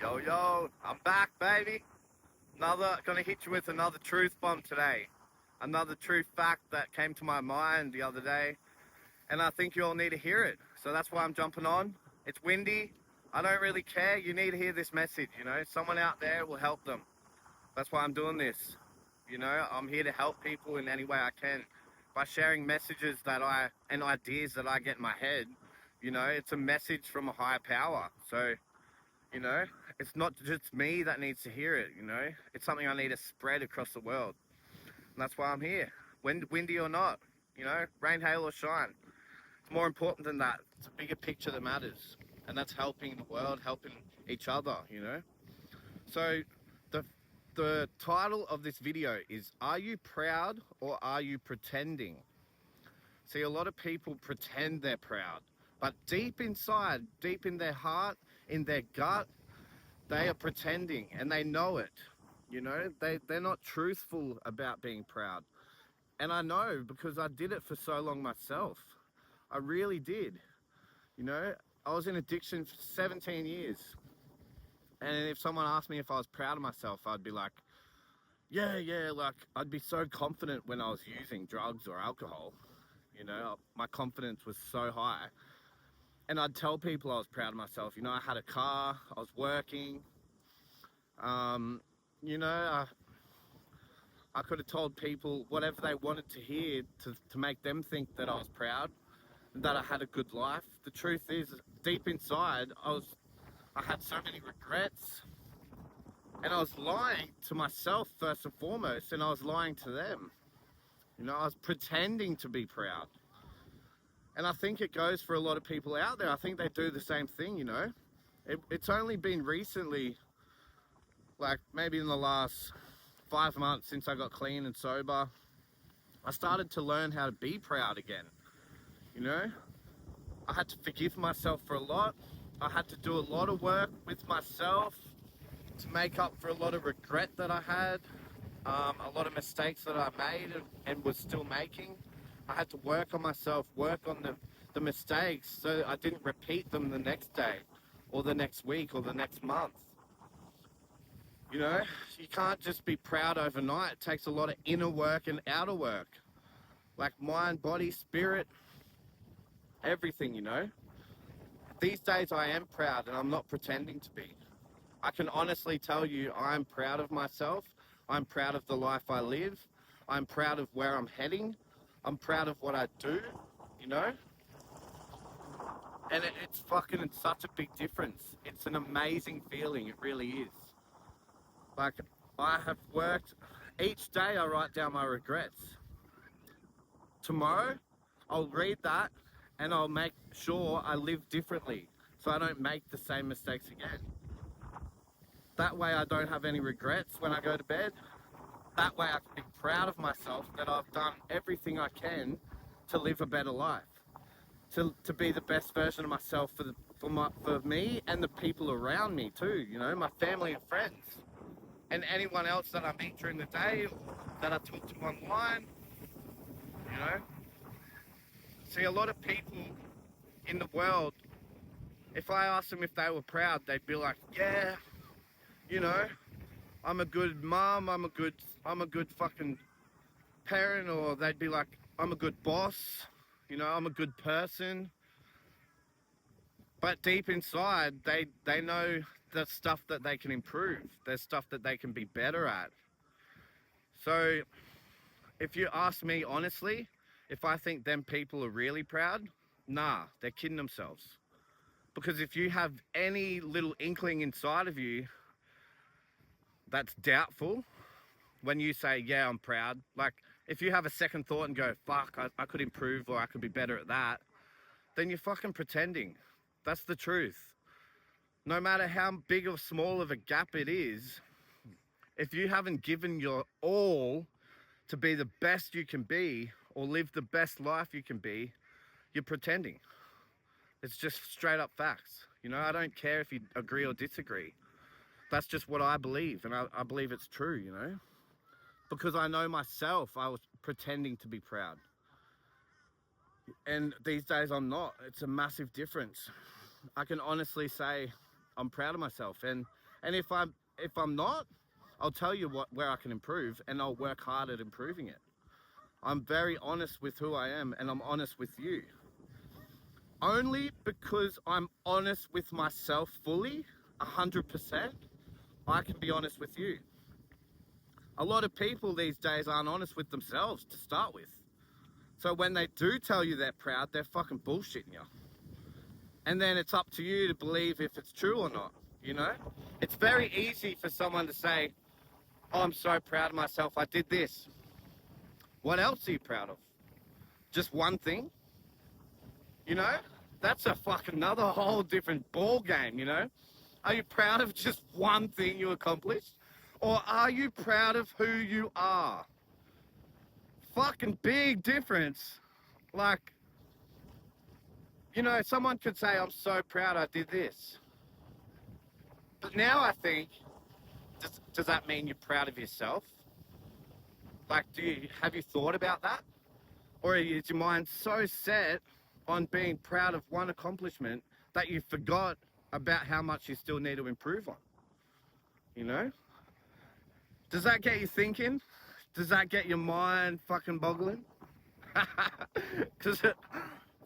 Yo, yo, I'm back, baby. Gonna hit you with another truth bomb today. Another true fact that came to my mind the other day, and I think you all need to hear it. So that's why I'm jumping on. It's windy. I don't really care. You need to hear this message, Someone out there will help them. That's why I'm doing this. I'm here to help people in any way I can by sharing messages and ideas that I get in my head. It's a message from a higher power. So, you know, it's not just me that needs to hear it. It's something I need to spread across the world. And that's why I'm here. Windy or not, rain, hail or shine. It's more important than that. It's a bigger picture that matters. And that's helping the world, helping each other. So the the title of this video is, Are you proud or are you pretending? See, a lot of people pretend they're proud, but deep inside, deep in their heart, in their gut, they are pretending, and they know it. They're not truthful about being proud. And I know, because I did it for so long myself. I really did. I was in addiction for 17 years. And if someone asked me if I was proud of myself, I'd be like, yeah, like I'd be so confident when I was using drugs or alcohol. My confidence was so high. And I'd tell people I was proud of myself. I had a car, I was working. Um, you know, I, I could have told people whatever they wanted to hear to make them think that I was proud and that I had a good life. The truth is, deep inside, I had so many regrets, and I was lying to myself first and foremost, and I was lying to them. I was pretending to be proud. And I think it goes for a lot of people out there. I think they do the same thing. It's only been recently, like maybe in the last 5 months since I got clean and sober, I started to learn how to be proud again. I had to forgive myself for a lot. I had to do a lot of work with myself to make up for a lot of regret that I had, a lot of mistakes that I made and was still making. I had to work on myself, work on the mistakes so I didn't repeat them the next day or the next week or the next month. You can't just be proud overnight. It takes a lot of inner work and outer work, like mind, body, spirit, everything. These days I am proud, and I'm not pretending to be. I can honestly tell you I'm proud of myself. I'm proud of the life I live. I'm proud of where I'm heading. I'm proud of what I do, you know? And it's such a big difference. It's an amazing feeling, it really is. Like, I have worked, each day I write down my regrets. Tomorrow, I'll read that and I'll make sure I live differently so I don't make the same mistakes again. That way I don't have any regrets when I go to bed. That way I can be proud of myself that I've done everything I can to live a better life. To be the best version of myself for me and the people around me too, my family and friends. And anyone else that I meet during the day or that I talk to online, you know. See, a lot of people in the world, if I asked them if they were proud, they'd be like, yeah, you know, I'm a good mom, I'm a good fucking parent, or they'd be like, I'm a good boss, I'm a good person. But deep inside, they know the stuff that they can improve. There's stuff that they can be better at. So if you ask me honestly, if I think them people are really proud, nah, they're kidding themselves. Because if you have any little inkling inside of you that's doubtful, when you say, yeah, I'm proud, like if you have a second thought and go, fuck, I could improve or I could be better at that, then you're fucking pretending. That's the truth. No matter how big or small of a gap it is, if you haven't given your all to be the best you can be or live the best life you can be, you're pretending. It's just straight up facts. I don't care if you agree or disagree. That's just what I believe, and I believe it's true, because I know myself, I was pretending to be proud. And these days I'm not. It's a massive difference. I can honestly say I'm proud of myself. And And if I'm not, I'll tell you where I can improve, and I'll work hard at improving it. I'm very honest with who I am, and I'm honest with you. Only because I'm honest with myself fully, 100%, I can be honest with you. A lot of people these days aren't honest with themselves to start with. So when they do tell you they're proud, they're fucking bullshitting you. And then it's up to you to believe if it's true or not, you know? It's very easy for someone to say, oh, I'm so proud of myself, I did this. What else are you proud of? Just one thing? You know? That's a fucking another whole different ball game, you know? Are you proud of just one thing you accomplished? Or are you proud of who you are? Fucking big difference. Like, you know, someone could say, I'm so proud I did this. But now I think, does that mean you're proud of yourself? Like, have you thought about that? Or is your mind so set on being proud of one accomplishment that you forgot about how much you still need to improve on? You know? Does that get you thinking? Does that get your mind fucking boggling? Because,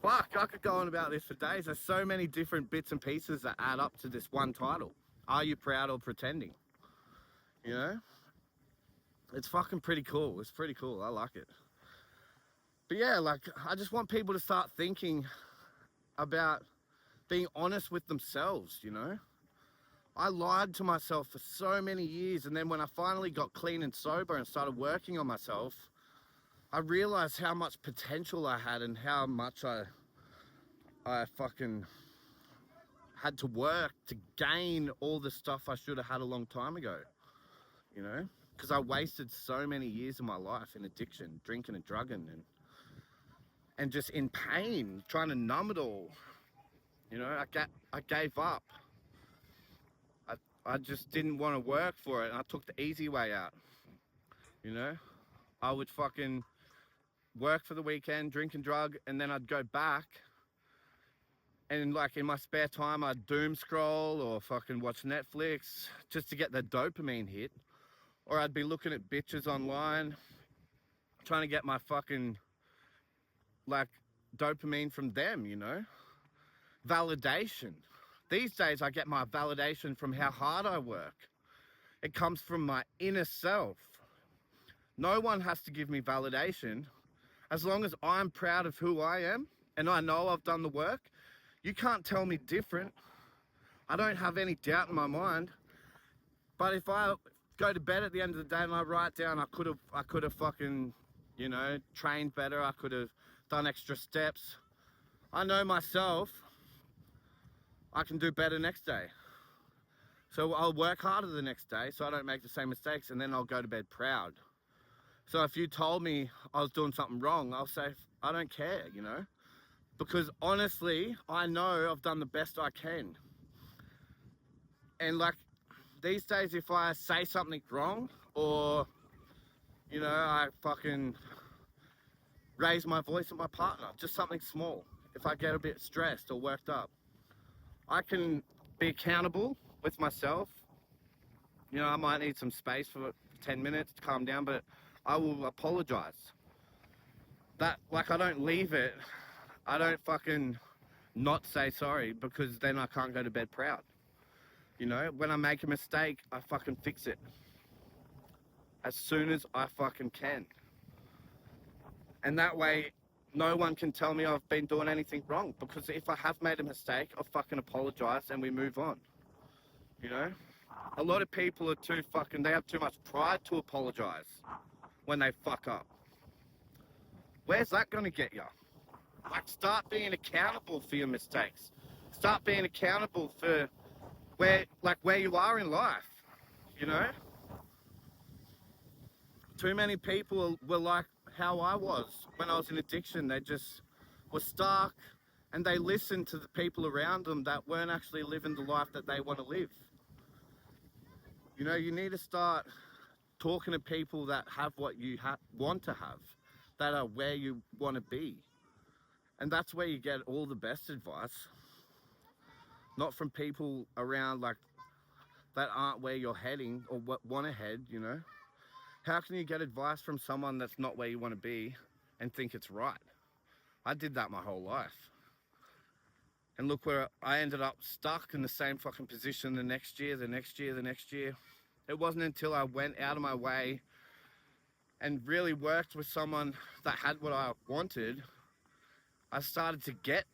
fuck, I could go on about this for days. There's so many different bits and pieces that add up to this one title. Are you proud or pretending? You know? It's fucking pretty cool. It's pretty cool. I like it. But yeah, like, I just want people to start thinking about being honest with themselves, you know? I lied to myself for so many years, and then when I finally got clean and sober and started working on myself, I realized how much potential I had and how much I fucking had to work to gain all the stuff I should have had a long time ago, you know? Because I wasted so many years of my life in addiction, drinking and drugging, and just in pain, trying to numb it all. You know, I gave up. I just didn't want to work for it, and I took the easy way out. You know, I would fucking work for the weekend, drink and drug, and then I'd go back, and like in my spare time, I'd doom scroll or fucking watch Netflix just to get the dopamine hit, or I'd be looking at bitches online, trying to get my fucking like dopamine from them, you know? Validation. These days I get my validation from how hard I work. It comes from my inner self. No one has to give me validation. As long as I'm proud of who I am and I know I've done the work, you can't tell me different. I don't have any doubt in my mind. But if I go to bed at the end of the day and I write down I could have fucking, you know, trained better, I could have done extra steps, I know myself I can do better next day. So I'll work harder the next day so I don't make the same mistakes, and then I'll go to bed proud. So if you told me I was doing something wrong, I'll say, I don't care, you know? Because honestly, I know I've done the best I can. And like these days, if I say something wrong or, you know, I fucking raise my voice at my partner, just something small, if I get a bit stressed or worked up, I can be accountable with myself. You know, I might need some space for 10 minutes to calm down, but I will apologize. That, like, I don't leave it. I don't fucking not say sorry, because then I can't go to bed proud. You know, when I make a mistake, I fucking fix it as soon as I fucking can. And that way, no one can tell me I've been doing anything wrong, because if I have made a mistake, I'll fucking apologize and we move on. You know? A lot of people are they have too much pride to apologize when they fuck up. Where's that gonna get you? Like, start being accountable for your mistakes. Start being accountable for where you are in life, you know? Too many people were like how I was when I was in addiction. They just were stuck, and they listened to the people around them that weren't actually living the life that they want to live. You know, you need to start talking to people that have what you want to have, that are where you want to be. And that's where you get all the best advice. Not from people around like that aren't where you're heading or want to head, you know? How can you get advice from someone that's not where you want to be and think it's right? I did that my whole life. And look where I ended up, stuck in the same fucking position the next year, the next year, the next year. It wasn't until I went out of my way and really worked with someone that had what I wanted, I started to get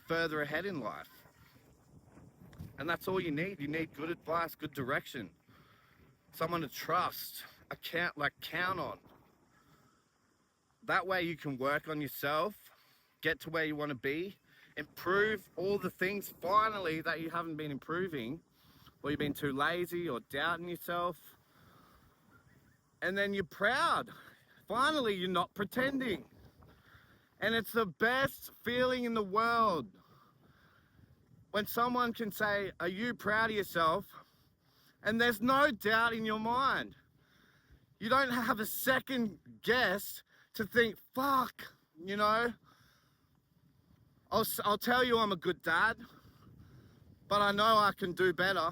further ahead in life. And that's all you need. You need good advice, good direction, someone to trust, count on. That way you can work on yourself, get to where you want to be, improve all the things finally that you haven't been improving, or you've been too lazy or doubting yourself. And then you're proud. Finally, you're not pretending. And it's the best feeling in the world when someone can say, are you proud of yourself? And there's no doubt in your mind. You don't have a second guess to think, fuck, you know, I'll tell you I'm a good dad, but I know I can do better.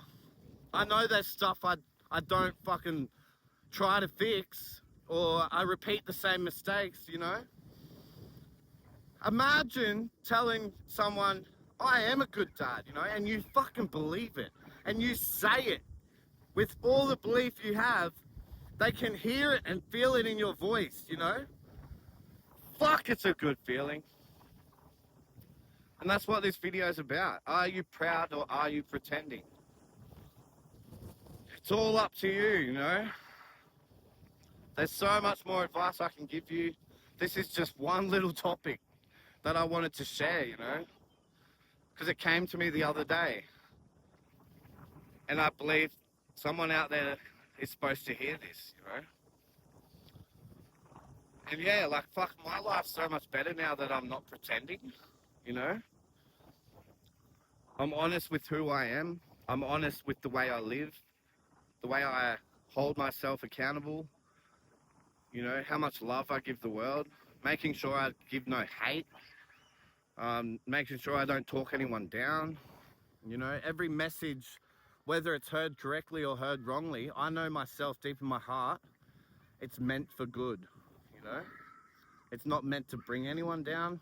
I know there's stuff I don't fucking try to fix, or I repeat the same mistakes, you know? Imagine telling someone, I am a good dad, you know, and you fucking believe it, and you say it with all the belief you have. They can hear it and feel it in your voice, you know? Fuck, it's a good feeling. And that's what this video is about. Are you proud or are you pretending? It's all up to you, you know? There's so much more advice I can give you. This is just one little topic that I wanted to share, you know? Because it came to me the other day. And I believe someone out there is supposed to hear this, you know? And yeah, like, fuck, my life's so much better now that I'm not pretending, you know? I'm honest with who I am. I'm honest with the way I live, the way I hold myself accountable, you know, how much love I give the world, making sure I give no hate, making sure I don't talk anyone down, you know, every message, whether it's heard correctly or heard wrongly, I know myself deep in my heart, it's meant for good, you know, it's not meant to bring anyone down,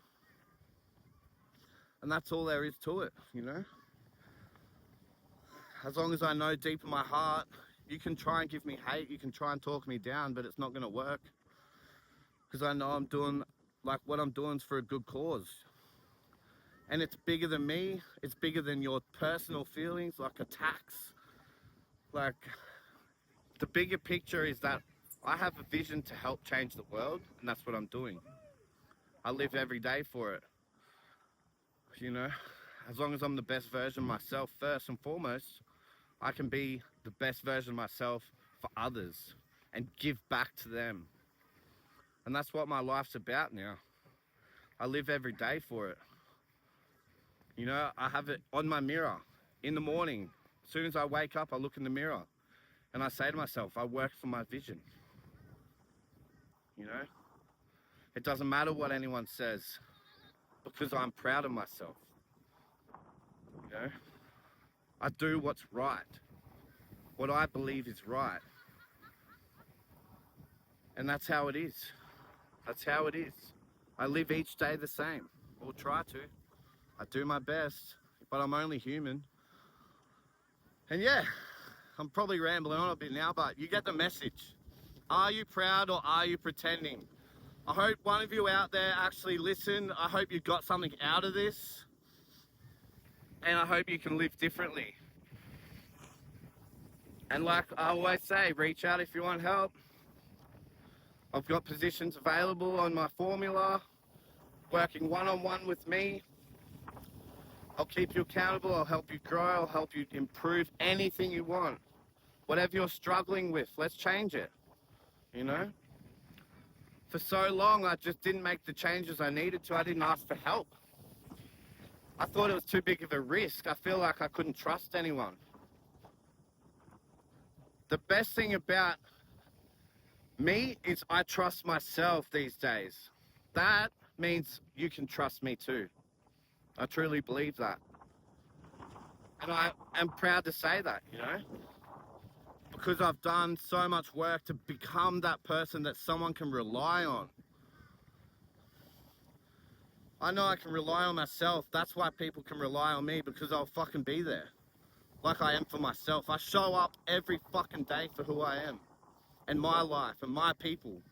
and that's all there is to it, you know. As long as I know deep in my heart, you can try and give me hate, you can try and talk me down, but it's not going to work. Because I know I'm doing, like, what I'm doing is for a good cause. And it's bigger than me, it's bigger than your personal feelings, like attacks. Like, the bigger picture is that I have a vision to help change the world, and that's what I'm doing. I live every day for it. You know, as long as I'm the best version of myself first and foremost, I can be the best version of myself for others and give back to them. And that's what my life's about now. I live every day for it. You know, I have it on my mirror in the morning. As soon as I wake up, I look in the mirror and I say to myself, I work for my vision. You know, it doesn't matter what anyone says because I'm proud of myself. You know, I do what's right, what I believe is right. And that's how it is. That's how it is. I live each day the same, or try to. I do my best, but I'm only human. And yeah, I'm probably rambling on a bit now, but you get the message. Are you proud or are you pretending? I hope one of you out there actually listened. I hope you got something out of this. And I hope you can live differently. And like I always say, reach out if you want help. I've got positions available on my formula, working one-on-one with me. I'll keep you accountable, I'll help you grow, I'll help you improve anything you want. Whatever you're struggling with, let's change it, you know? For so long, I just didn't make the changes I needed to. I didn't ask for help. I thought it was too big of a risk. I feel like I couldn't trust anyone. The best thing about me is I trust myself these days. That means you can trust me too. I truly believe that. And I am proud to say that, you know, because I've done so much work to become that person that someone can rely on. I know I can rely on myself. That's why people can rely on me, because I'll fucking be there. Like I am for myself. I show up every fucking day for who I am and my life and my people.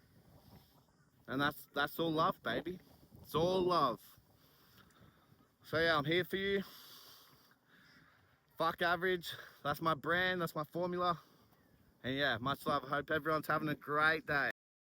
And that's all love, baby. It's all love. So yeah, I'm here for you. Fuck average. That's my brand. That's my formula. And yeah, much love. I hope everyone's having a great day.